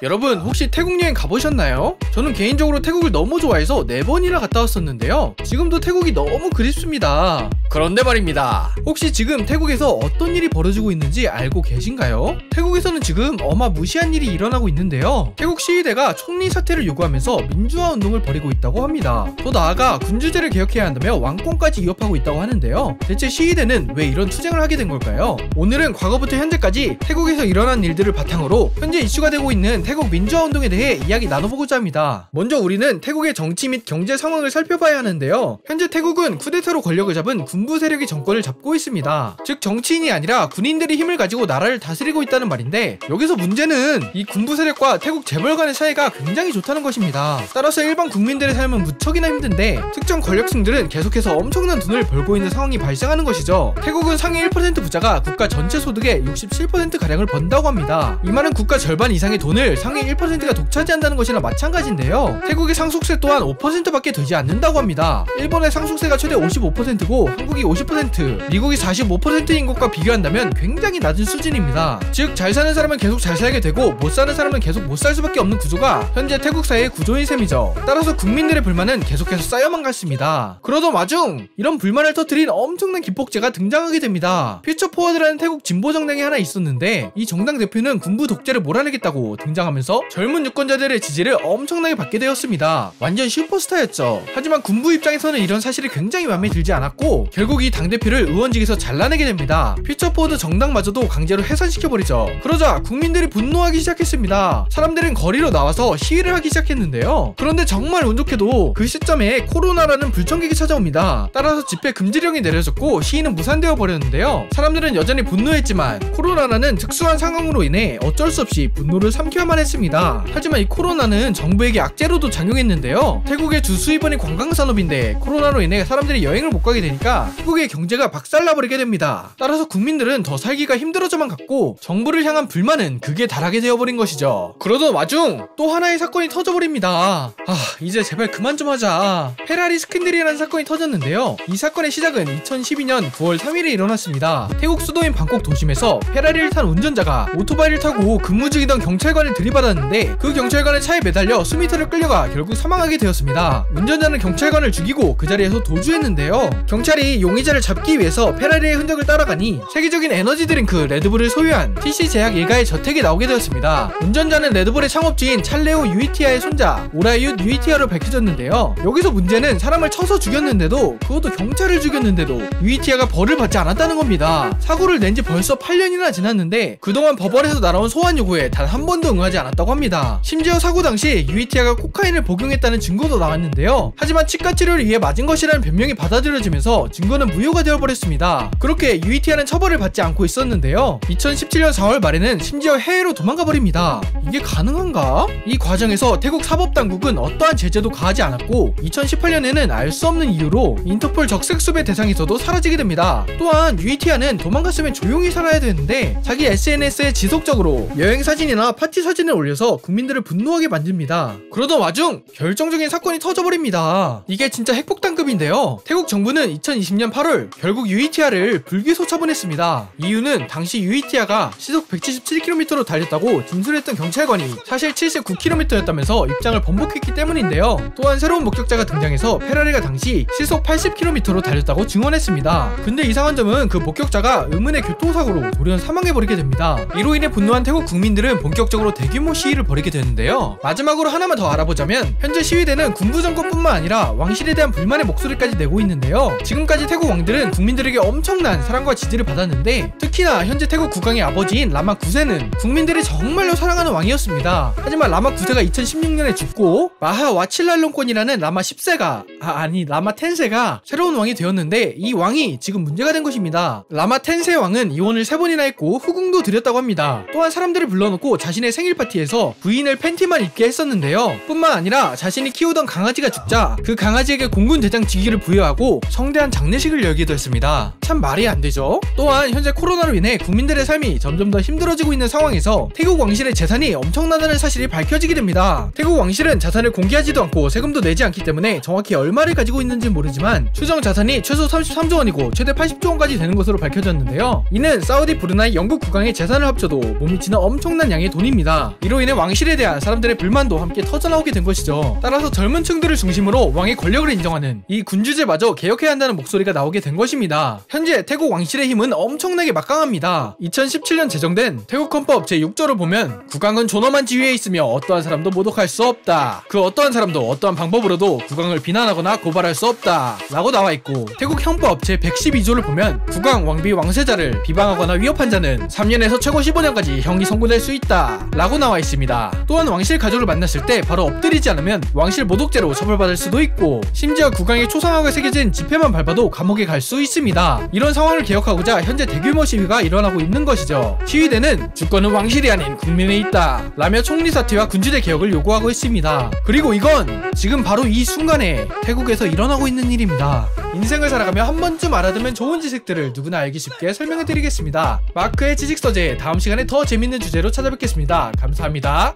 여러분 혹시 태국 여행 가보셨나요? 저는 개인적으로 태국을 너무 좋아해서 4번이나 갔다 왔었는데요. 지금도 태국이 너무 그립습니다. 그런데 말입니다. 혹시 지금 태국에서 어떤 일이 벌어지고 있는지 알고 계신가요? 태국에서는 지금 어마무시한 일이 일어나고 있는데요. 태국 시위대가 총리 사퇴를 요구하면서 민주화 운동을 벌이고 있다고 합니다. 더 나아가 군주제를 개혁해야 한다며 왕권까지 위협하고 있다고 하는데요. 대체 시위대는 왜 이런 투쟁을 하게 된 걸까요? 오늘은 과거부터 현재까지 태국에서 일어난 일들을 바탕으로 현재 이슈가 되고 있는 태국 민주화 운동에 대해 이야기 나눠보고자 합니다. 먼저 우리는 태국의 정치 및 경제 상황을 살펴봐야 하는데요. 현재 태국은 쿠데타로 권력을 잡은 군부 세력이 정권을 잡고 있습니다. 즉 정치인이 아니라 군인들이 힘을 가지고 나라를 다스리고 있다는 말인데, 여기서 문제는 이 군부 세력과 태국 재벌 간의 사이가 굉장히 좋다는 것입니다. 따라서 일반 국민들의 삶은 무척이나 힘든데 특정 권력층들은 계속해서 엄청난 돈을 벌고 있는 상황이 발생하는 것이죠. 태국은 상위 1% 부자가 국가 전체 소득의 67%가량을 번다고 합니다. 이 말은 국가 절반 이상의 돈을 상위 1%가 독차지한다는 것이랑 마찬가지인데요. 태국의 상속세 또한 5%밖에 되지 않는다고 합니다. 일본의 상속세가 최대 55%고 한국이 50%, 미국이 45%인 것과 비교한다면 굉장히 낮은 수준입니다. 즉 잘 사는 사람은 계속 잘 살게 되고 못 사는 사람은 계속 못 살 수밖에 없는 구조가 현재 태국 사회의 구조인 셈이죠. 따라서 국민들의 불만은 계속해서 쌓여만 갔습니다. 그러던 와중 이런 불만을 터뜨린 엄청난 기폭제가 등장하게 됩니다. 퓨처포워드라는 태국 진보 정당이 하나 있었는데, 이 정당 대표는 군부 독재를 몰아내겠다고 등장하면서 젊은 유권자들의 지지를 엄청나게 받게 되었습니다. 완전 슈퍼스타였죠. 하지만 군부 입장에서는 이런 사실이 굉장히 마음에 들지 않았고 결국 이 당대표를 의원직에서 잘라내게 됩니다. 퓨처포워드 정당마저도 강제로 해산시켜버리죠. 그러자 국민들이 분노하기 시작했습니다. 사람들은 거리로 나와서 시위를 하기 시작했는데요. 그런데 정말 운 좋게도 그 시점에 코로나라는 불청객이 찾아옵니다. 따라서 집회 금지령이 내려졌고 시위는 무산되어 버렸는데요. 사람들은 여전히 분노했지만 코로나라는 특수한 상황으로 인해 어쩔 수 없이 분노를 삼켜야만 했습니다. 하지만 이 코로나는 정부에게 악재로도 작용했는데요. 태국의 주 수입원이 관광산업인데 코로나로 인해 사람들이 여행을 못 가게 되니까 태국의 경제가 박살나버리게 됩니다. 따라서 국민들은 더 살기가 힘들어져만 갔고 정부를 향한 불만은 극에 달하게 되어버린 것이죠. 그러던 와중 또 하나의 사건이 터져버립니다. 이제 제발 그만 좀 하자. 페라리 스캔들이라는 사건이 터졌는데요. 이 사건의 시작은 2012년 9월 3일에 일어났습니다. 태국 수도인 방콕 도심에서 페라리를 탄 운전자가 오토바이를 타고 근무 중이던 경찰관을 들이받았는데 그 경찰관의 차에 매달려 수미터를 끌려가 결국 사망하게 되었습니다. 운전자는 경찰관을 죽이고 그 자리에서 도주했는데요. 경찰이 용의자를 잡기 위해서 페라리의 흔적을 따라가니 세계적인 에너지 드링크 레드불을 소유한 TC 제약 일가의 저택이 나오게 되었습니다. 운전자는 레드불의 창업주인 찰레오 유이티아의 손자 오라윷 유이티아로 밝혀졌는데요. 여기서 문제는 사람을 쳐서 죽였는데도, 그것도 경찰을 죽였는데도 유이티아가 벌을 받지 않았다는 겁니다. 사고를 낸 지 벌써 8년이나 지났는데 그동안 법원에서 날아온 소환 요구에 단 한 번도 응하지 않았다고 합니다. 심지어 사고 당시 유이티아가 코카인을 복용했다는 증거도 나왔는데요. 하지만 치과 치료를 위해 맞은 것이라는 변명이 받아들여지면서 증거는 무효가 되어버렸습니다. 그렇게 유이티아는 처벌을 받지 않고 있었는데요. 2017년 4월 말에는 심지어 해외로 도망가 버립니다. 이게 가능한가? 이 과정에서 태국 사법당국은 어떠한 제재도 가하지 않았고 2018년에는 알 수 없는 이유로 인터폴 적색수배 대상에서도 사라지게 됩니다. 또한 유이티아는 도망갔으면 조용히 살아야 되는데 자기 SNS에 지속적으로 여행 사진이나 파티 사진을 올려서 국민들을 분노하게 만듭니다. 그러던 와중 결정적인 사건이 터져버립니다. 이게 진짜 핵폭탄급인데요. 태국 정부는 2020년 8월 결국 유이티아를 불기소 처분했습니다. 이유는 당시 유이티아가 시속 177km로 달렸다고 진술했던 경찰관이 사실 79km였다면서 입장을 번복했기 때문인데요. 또한 새로운 목격자가 등장해서 페라리가 당시 시속 80km로 달렸다고 증언했습니다. 근데 이상한 점은 그 목격자가 의문의 교통사고로 돌연 사망해버리게 됩니다. 이로 인해 분노한 태국 국민들은 본격적으로 대규모 시위를 벌이게 되는데요. 마지막으로 하나만 더 알아보자면 현재 시위대는 군부 정권뿐만 아니라 왕실에 대한 불만의 목소리까지 내고 있는데요. 지금까지 태국 왕들은 국민들에게 엄청난 사랑과 지지를 받았는데 특히나 현재 태국 국왕의 아버지인 라마 9세는 국민들이 정말로 사랑하는 왕이었습니다. 하지만 라마 9세가 2016년에 죽고 마하 와칠랄론권이라는 라마 10세가 라마 10세가 새로운 왕이 되었는데 이 왕이 지금 문제가 된 것입니다. 라마 10세 왕은 이혼을 3번이나 했고 후궁도 드렸다고 합니다. 또한 사람들을 불러놓고 자신의 생일 파티에서 부인을 팬티만 입게 했었는데요. 있는데요. 뿐만 아니라 자신이 키우던 강아지가 죽자 그 강아지에게 공군 대장 직위를 부여하고 성대한 장례식을 열기도 했습니다. 참 말이 안 되죠? 또한 현재 코로나로 인해 국민들의 삶이 점점 더 힘들어지고 있는 상황에서 태국 왕실의 재산이 엄청나다는 사실이 밝혀지게 됩니다. 태국 왕실은 자산을 공개하지도 않고 세금도 내지 않기 때문에 정확히 얼마를 가지고 있는지는 모르지만 추정 자산이 최소 33조 원이고 최대 80조 원까지 되는 것으로 밝혀졌는데요. 이는 사우디, 브루나이, 영국 국왕의 재산을 합쳐도 못 미치는 엄청난 양의 돈입니다. 이로 인해 왕실에 대한 사람들의 불만도 함께 터져나오게 된 것이죠. 따라서 젊은 층들을 중심으로 왕의 권력을 인정하는 이 군주제마저 개혁해야 한다는 목소리가 나오게 된 것입니다. 현재 태국 왕실의 힘은 엄청나게 막강합니다. 2017년 제정된 태국 헌법 제6조를 보면 국왕은 존엄한 지위에 있으며 어떠한 사람도 모독할 수 없다. 그 어떠한 사람도 어떠한 방법으로도 국왕을 비난하거나 고발할 수 없다 라고 나와있고, 태국 헌법 제112조를 보면 국왕, 왕비, 왕세자를 비방하거나 위협한 자는 3년에서 최고 15년까지 형이 선고될 수 있다 라고 나와있습니다. 또한 왕실 가족을 만났을 때 바로 엎드리지 않으면 왕실 모독죄로 처벌받을 수도 있고, 심지어 국왕의 초상화가 새겨진 지폐만 밟아도 감옥에 갈 수 있습니다. 이런 상황을 개혁하고자 현재 대규모 시위가 일어나고 있는 것이죠. 시위대는 주권은 왕실이 아닌 국민에 있다 라며 총리 사퇴와 군주대 개혁을 요구하고 있습니다. 그리고 이건 지금 바로 이 순간에 태국에서 일어나고 있는 일입니다. 인생을 살아가며 한 번쯤 알아두면 좋은 지식들을 누구나 알기 쉽게 설명해드리겠습니다. 마크의 지식서재, 다음 시간에 더 재밌는 주제로 찾아뵙겠습니다. 감사합니다.